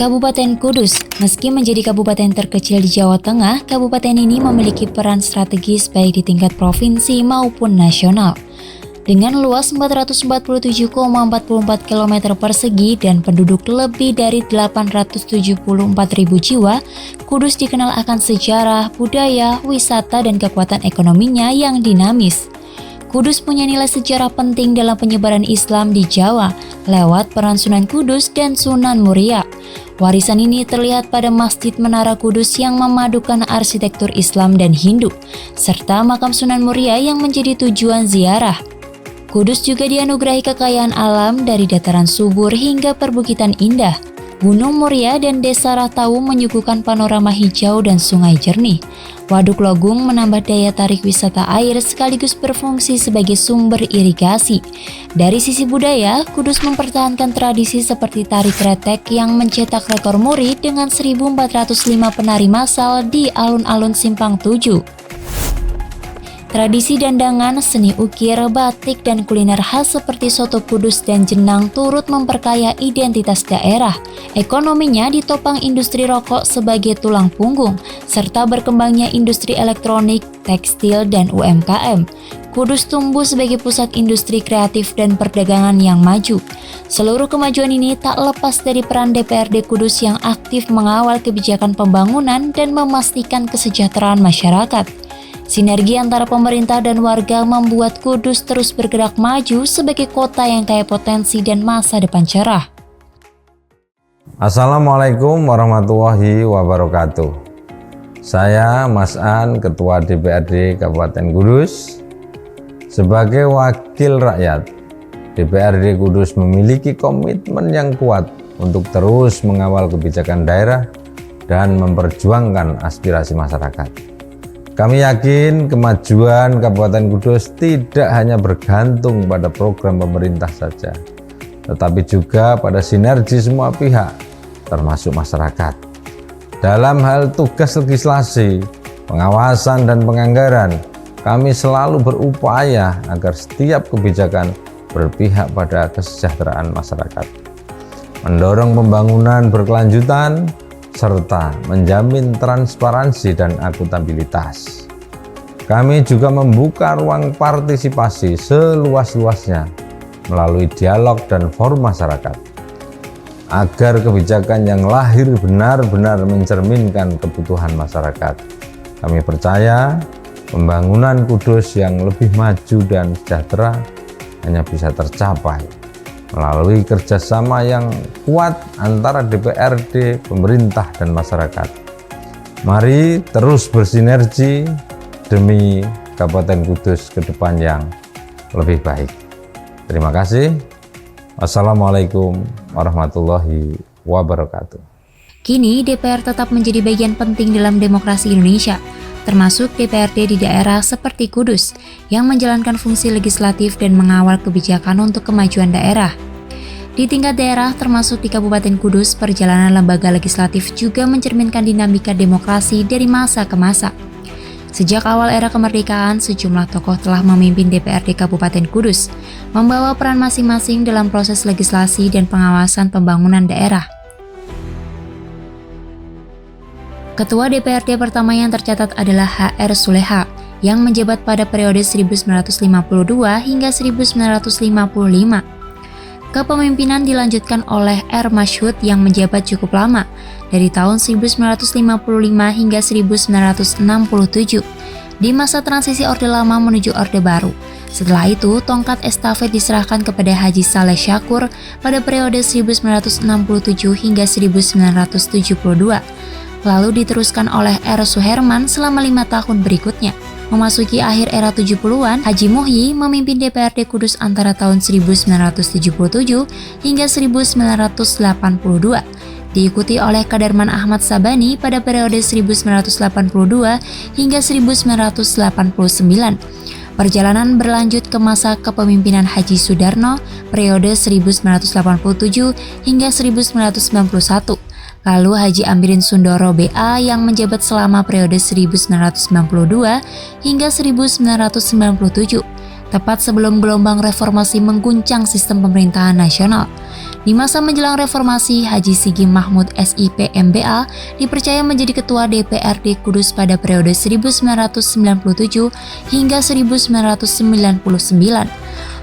Kabupaten Kudus, meski menjadi kabupaten terkecil di Jawa Tengah, kabupaten ini memiliki peran strategis baik di tingkat provinsi maupun nasional. Dengan luas 447,44 km persegi dan penduduk lebih dari 874.000 jiwa, Kudus dikenal akan sejarah, budaya, wisata, dan kekuatan ekonominya yang dinamis. Kudus punya nilai sejarah penting dalam penyebaran Islam di Jawa lewat peran Sunan Kudus dan Sunan Muria. Warisan ini terlihat pada Masjid Menara Kudus yang memadukan arsitektur Islam dan Hindu, serta makam Sunan Muria yang menjadi tujuan ziarah. Kudus juga dianugerahi kekayaan alam dari dataran subur hingga perbukitan indah. Gunung Muria dan Desa Ratau menyuguhkan panorama hijau dan sungai jernih. Waduk Logung menambah daya tarik wisata air sekaligus berfungsi sebagai sumber irigasi. Dari sisi budaya, Kudus mempertahankan tradisi seperti tari kretek yang mencetak rekor muri dengan 1.405 penari massal di alun-alun Simpang 7. Tradisi dandangan, seni ukir, batik, dan kuliner khas seperti soto Kudus dan jenang turut memperkaya identitas daerah. Ekonominya ditopang industri rokok sebagai tulang punggung, serta berkembangnya industri elektronik, tekstil, dan UMKM. Kudus tumbuh sebagai pusat industri kreatif dan perdagangan yang maju. Seluruh kemajuan ini tak lepas dari peran DPRD Kudus yang aktif mengawal kebijakan pembangunan dan memastikan kesejahteraan masyarakat. Sinergi antara pemerintah dan warga membuat Kudus terus bergerak maju sebagai kota yang kaya potensi dan masa depan cerah. Assalamualaikum warahmatullahi wabarakatuh. Saya Mas An, Ketua DPRD Kabupaten Kudus. Sebagai wakil rakyat, DPRD Kudus memiliki komitmen yang kuat untuk terus mengawal kebijakan daerah dan memperjuangkan aspirasi masyarakat. Kami yakin kemajuan Kabupaten Kudus tidak hanya bergantung pada program pemerintah saja, tetapi juga pada sinergi semua pihak, termasuk masyarakat. Dalam hal tugas legislasi, pengawasan, dan penganggaran, kami selalu berupaya agar setiap kebijakan berpihak pada kesejahteraan masyarakat, mendorong pembangunan berkelanjutan, serta menjamin transparansi dan akuntabilitas. Kami juga membuka ruang partisipasi seluas-luasnya melalui dialog dan forum masyarakat, agar kebijakan yang lahir benar-benar mencerminkan kebutuhan masyarakat. Kami percaya pembangunan Kudus yang lebih maju dan sejahtera hanya bisa tercapai melalui kerjasama yang kuat antara DPRD, pemerintah, dan masyarakat. Mari terus bersinergi demi Kabupaten Kudus ke depan yang lebih baik. Terima kasih. Wassalamualaikum warahmatullahi wabarakatuh. Kini DPR tetap menjadi bagian penting dalam demokrasi Indonesia, termasuk DPRD di daerah seperti Kudus yang menjalankan fungsi legislatif dan mengawal kebijakan untuk kemajuan daerah. Di tingkat daerah termasuk di Kabupaten Kudus, perjalanan lembaga legislatif juga mencerminkan dinamika demokrasi dari masa ke masa. Sejak awal era kemerdekaan, sejumlah tokoh telah memimpin DPRD Kabupaten Kudus, membawa peran masing-masing dalam proses legislasi dan pengawasan pembangunan daerah. Ketua DPRD pertama yang tercatat adalah HR Suleha, yang menjabat pada periode 1952 hingga 1955. Kepemimpinan dilanjutkan oleh R. Masyhud yang menjabat cukup lama, dari tahun 1955 hingga 1967, di masa transisi Orde Lama menuju Orde Baru. Setelah itu, tongkat estafet diserahkan kepada Haji Saleh Syakur pada periode 1967 hingga 1972. Lalu diteruskan oleh R. Suherman selama 5 tahun berikutnya. Memasuki akhir era 70-an, Haji Muhyi memimpin DPRD Kudus antara tahun 1977 hingga 1982, diikuti oleh Kadarman Ahmad Sabani pada periode 1982 hingga 1989. Perjalanan berlanjut ke masa kepemimpinan Haji Sudarno periode 1987 hingga 1991. Lalu Haji Ambirin Sundoro BA yang menjabat selama periode 1992 hingga 1997, tepat sebelum gelombang reformasi mengguncang sistem pemerintahan nasional. Di masa menjelang reformasi, Haji Sigim Mahmud SIP MBA dipercaya menjadi Ketua DPRD Kudus pada periode 1997 hingga 1999.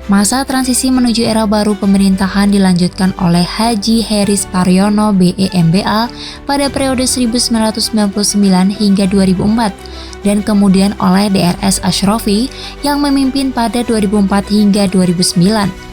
Masa transisi menuju era baru pemerintahan dilanjutkan oleh Haji Heris Paryono BE MBA pada periode 1999 hingga 2004 dan kemudian oleh DRS Ashrofi yang memimpin pada 2004 hingga 2009.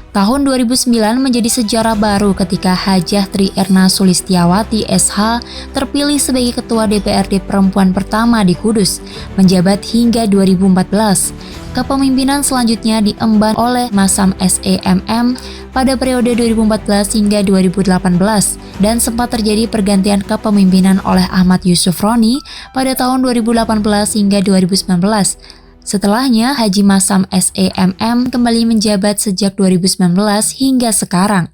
Tahun 2009 menjadi sejarah baru ketika Hajah Tri Erna Sulistiawati SH terpilih sebagai Ketua DPRD perempuan pertama di Kudus, menjabat hingga 2014. Kepemimpinan selanjutnya diemban oleh Masam SEMM pada periode 2014 hingga 2018 dan sempat terjadi pergantian kepemimpinan oleh Ahmad Yusuf Roni pada tahun 2018 hingga 2019. Setelahnya, Haji Masam SEMM kembali menjabat sejak 2019 hingga sekarang.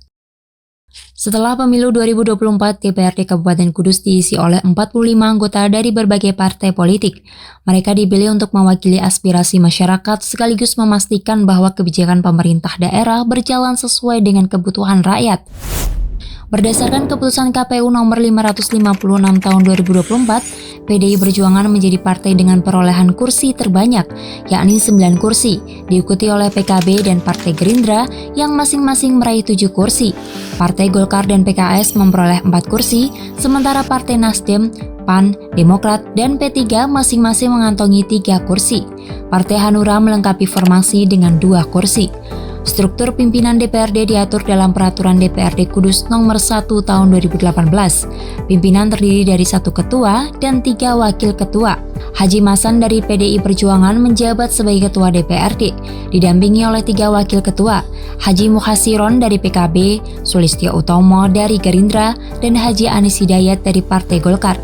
Setelah pemilu 2024, DPRD Kabupaten Kudus diisi oleh 45 anggota dari berbagai partai politik. Mereka dipilih untuk mewakili aspirasi masyarakat sekaligus memastikan bahwa kebijakan pemerintah daerah berjalan sesuai dengan kebutuhan rakyat. Berdasarkan keputusan KPU nomor 556 tahun 2024, PDI Perjuangan menjadi partai dengan perolehan kursi terbanyak, yakni 9 kursi, diikuti oleh PKB dan Partai Gerindra yang masing-masing meraih 7 kursi. Partai Golkar dan PKS memperoleh 4 kursi, sementara Partai Nasdem, PAN, Demokrat, dan P3 masing-masing mengantongi 3 kursi. Partai Hanura melengkapi formasi dengan 2 kursi. Struktur pimpinan DPRD diatur dalam Peraturan DPRD Kudus Nomor 1 Tahun 2018. Pimpinan terdiri dari 1 ketua dan 3 wakil ketua. Haji Masan dari PDI Perjuangan menjabat sebagai Ketua DPRD, didampingi oleh 3 wakil ketua, Haji Muhasiron dari PKB, Sulistyo Utomo dari Gerindra, dan Haji Anis Hidayat dari Partai Golkar.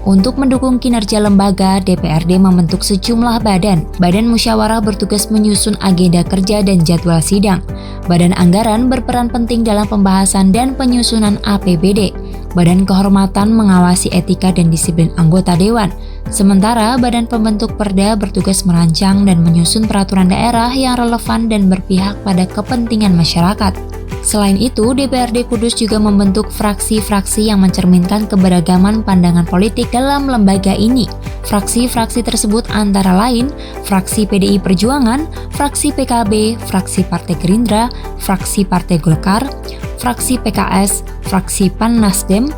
Untuk mendukung kinerja lembaga, DPRD membentuk sejumlah badan. Badan musyawarah bertugas menyusun agenda kerja dan jadwal sidang. Badan anggaran berperan penting dalam pembahasan dan penyusunan APBD. Badan kehormatan mengawasi etika dan disiplin anggota dewan. Sementara Badan Pembentuk Perda bertugas merancang dan menyusun peraturan daerah yang relevan dan berpihak pada kepentingan masyarakat. Selain itu, DPRD Kudus juga membentuk fraksi-fraksi yang mencerminkan keberagaman pandangan politik dalam lembaga ini. Fraksi-fraksi tersebut antara lain fraksi PDI Perjuangan, fraksi PKB, fraksi Partai Gerindra, fraksi Partai Golkar, fraksi PKS, fraksi PAN Nasdem,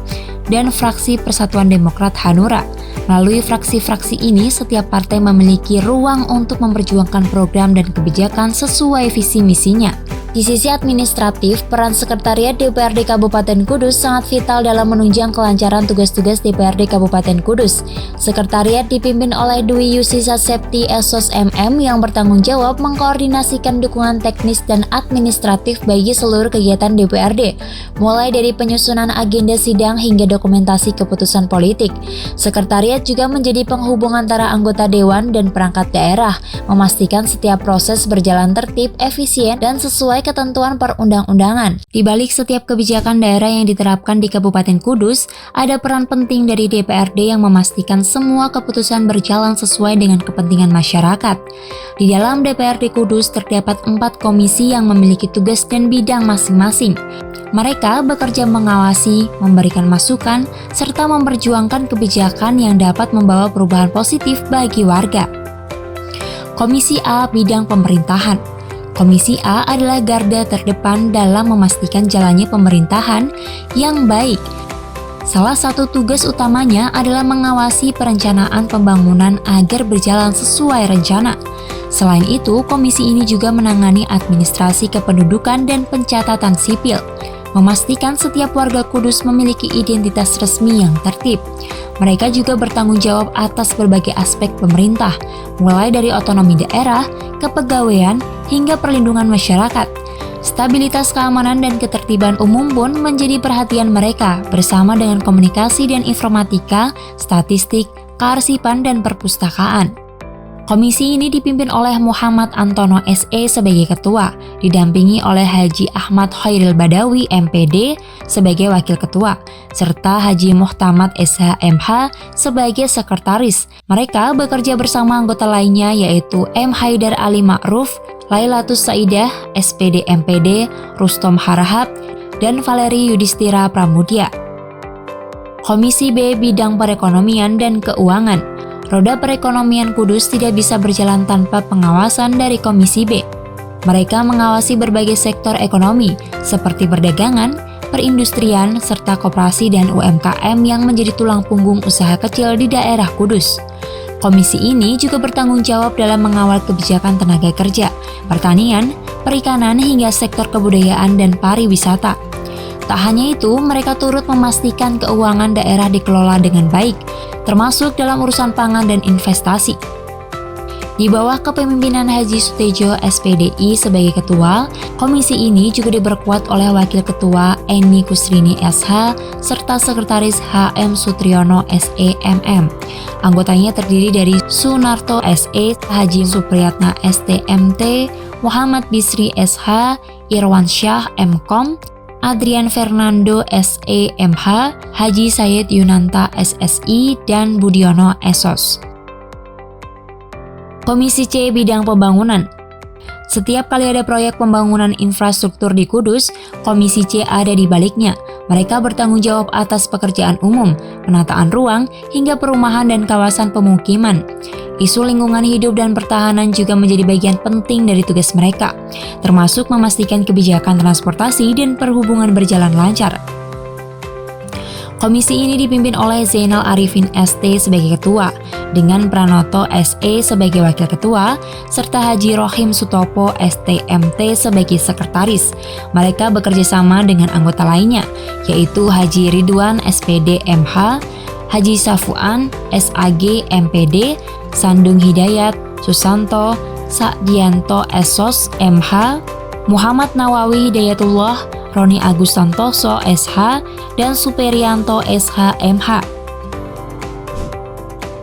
dan fraksi Persatuan Demokrat Hanura. Melalui fraksi-fraksi ini, setiap partai memiliki ruang untuk memperjuangkan program dan kebijakan sesuai visi misinya. Di sisi administratif, peran Sekretariat DPRD Kabupaten Kudus sangat vital dalam menunjang kelancaran tugas-tugas DPRD Kabupaten Kudus. Sekretariat dipimpin oleh Dwi Yusisa Septi Esos MM yang bertanggung jawab mengkoordinasikan dukungan teknis dan administratif bagi seluruh kegiatan DPRD, mulai dari penyusunan agenda sidang hingga dokumentasi keputusan politik. Sekretariat juga menjadi penghubung antara anggota dewan dan perangkat daerah, memastikan setiap proses berjalan tertib, efisien, dan sesuai ketentuan perundang-undangan. Di balik setiap kebijakan daerah yang diterapkan di Kabupaten Kudus, ada peran penting dari DPRD yang memastikan semua keputusan berjalan sesuai dengan kepentingan masyarakat. Di dalam DPRD Kudus terdapat 4 komisi yang memiliki tugas dan bidang masing-masing. Mereka bekerja mengawasi, memberikan masukan, serta memperjuangkan kebijakan yang dapat membawa perubahan positif bagi warga. Komisi A Bidang Pemerintahan. Komisi A adalah garda terdepan dalam memastikan jalannya pemerintahan yang baik. Salah satu tugas utamanya adalah mengawasi perencanaan pembangunan agar berjalan sesuai rencana. Selain itu, komisi ini juga menangani administrasi kependudukan dan pencatatan sipil, memastikan setiap warga Kudus memiliki identitas resmi yang tertib. Mereka juga bertanggung jawab atas berbagai aspek pemerintah, mulai dari otonomi daerah, kepegawaian, hingga perlindungan masyarakat. Stabilitas keamanan dan ketertiban umum pun menjadi perhatian mereka bersama dengan komunikasi dan informatika, statistik, kearsipan, dan perpustakaan. Komisi ini dipimpin oleh Muhammad Antono SE sebagai ketua, didampingi oleh Haji Ahmad Khairil Badawi MPD sebagai wakil ketua, serta Haji Muhtamad SHMH sebagai sekretaris. Mereka bekerja bersama anggota lainnya yaitu M. Haidar Ali Ma'ruf, Lailatus Saidah, SPD MPD, Rustom Harahap, dan Valeri Yudhistira Pramudia. Komisi B Bidang Perekonomian dan Keuangan. Roda perekonomian Kudus tidak bisa berjalan tanpa pengawasan dari Komisi B. Mereka mengawasi berbagai sektor ekonomi seperti perdagangan, perindustrian, serta koperasi dan UMKM yang menjadi tulang punggung usaha kecil di daerah Kudus. Komisi ini juga bertanggung jawab dalam mengawal kebijakan tenaga kerja, pertanian, perikanan hingga sektor kebudayaan dan pariwisata. Tak hanya itu, mereka turut memastikan keuangan daerah dikelola dengan baik, termasuk dalam urusan pangan dan investasi. Di bawah kepemimpinan Haji Sutejo SPDI sebagai ketua, komisi ini juga diperkuat oleh Wakil Ketua Eni Kusrini SH serta Sekretaris HM Sutriyono SE MM. Anggotanya terdiri dari Sunarto SE, Haji Supriyatna STMT, Muhammad Bisri SH, Irwan Syah MKom, Adrian Fernando SE MH, Haji Sayed Yunanta SSI, dan Budiono SOS. Komisi C Bidang Pembangunan. Setiap kali ada proyek pembangunan infrastruktur di Kudus, Komisi C ada di baliknya. Mereka bertanggung jawab atas pekerjaan umum, penataan ruang, hingga perumahan dan kawasan pemukiman. Isu lingkungan hidup dan pertahanan juga menjadi bagian penting dari tugas mereka, termasuk memastikan kebijakan transportasi dan perhubungan berjalan lancar. Komisi ini dipimpin oleh Zainal Arifin ST sebagai ketua, dengan Pranoto SE sebagai wakil ketua, serta Haji Rohim Sutopo STMT sebagai sekretaris. Mereka bekerja sama dengan anggota lainnya, yaitu Haji Ridwan SPD MH, Haji Safuan SAG MPD, Sandung Hidayat, Susanto, Sakdianto SOS MH, Muhammad Nawawi Hidayatullah, Roni Agus Santoso SH, dan Superianto SH MH.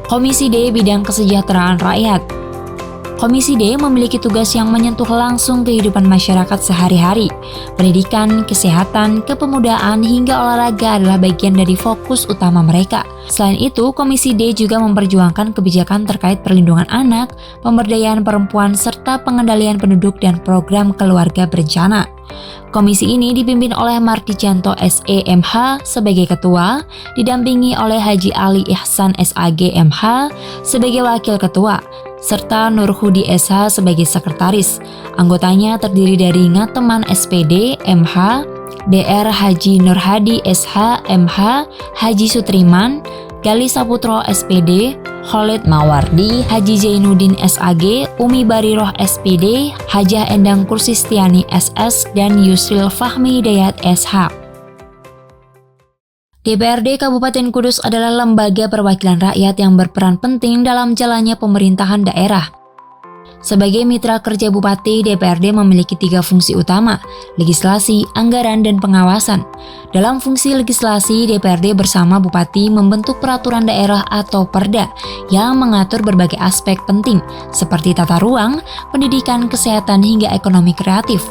Komisi D Bidang Kesejahteraan Rakyat. Komisi D memiliki tugas yang menyentuh langsung kehidupan masyarakat sehari-hari. Pendidikan, kesehatan, kepemudaan, hingga olahraga adalah bagian dari fokus utama mereka. Selain itu, Komisi D juga memperjuangkan kebijakan terkait perlindungan anak, pemberdayaan perempuan, serta pengendalian penduduk dan program keluarga berencana. Komisi ini dipimpin oleh Mardijanto SE MH sebagai ketua, didampingi oleh Haji Ali Ihsan SAG MH sebagai wakil ketua, serta Nurhudi SH sebagai sekretaris. Anggotanya terdiri dari Ngateman SPD MH, DR Haji Nurhadi SH MH, Haji Sutriman, Gali Saputro SPD, Khalid Mawardi, Haji Zainuddin SAG, Umi Bariroh SPD, Hajah Endang Kursistiani SS, dan Yusril Fahmi Hidayat SH. DPRD Kabupaten Kudus adalah lembaga perwakilan rakyat yang berperan penting dalam jalannya pemerintahan daerah. Sebagai mitra kerja Bupati, DPRD memiliki 3 fungsi utama: legislasi, anggaran, dan pengawasan. Dalam fungsi legislasi, DPRD bersama Bupati membentuk peraturan daerah atau Perda yang mengatur berbagai aspek penting seperti tata ruang, pendidikan, kesehatan, hingga ekonomi kreatif.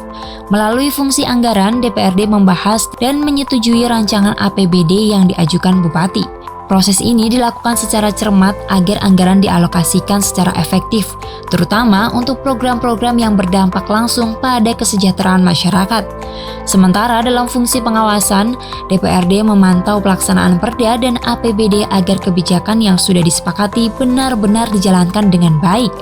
Melalui fungsi anggaran, DPRD membahas dan menyetujui rancangan APBD yang diajukan Bupati. Proses ini dilakukan secara cermat agar anggaran dialokasikan secara efektif, terutama untuk program-program yang berdampak langsung pada kesejahteraan masyarakat. Sementara dalam fungsi pengawasan, DPRD memantau pelaksanaan Perda dan APBD agar kebijakan yang sudah disepakati benar-benar dijalankan dengan baik.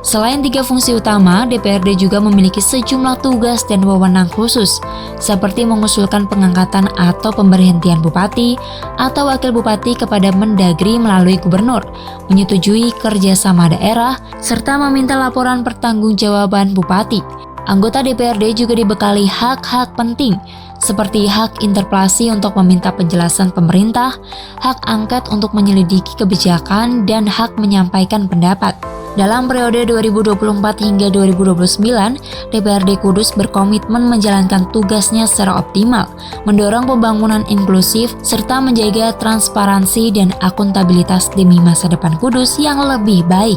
Selain 3 fungsi utama, DPRD juga memiliki sejumlah tugas dan wewenang khusus, seperti mengusulkan pengangkatan atau pemberhentian bupati atau wakil bupati kepada Mendagri melalui gubernur, menyetujui kerjasama daerah, serta meminta laporan pertanggungjawaban bupati. Anggota DPRD juga dibekali hak-hak penting, seperti hak interpelasi untuk meminta penjelasan pemerintah, hak angket untuk menyelidiki kebijakan, dan hak menyampaikan pendapat. Dalam periode 2024 hingga 2029, DPRD Kudus berkomitmen menjalankan tugasnya secara optimal, mendorong pembangunan inklusif, serta menjaga transparansi dan akuntabilitas demi masa depan Kudus yang lebih baik.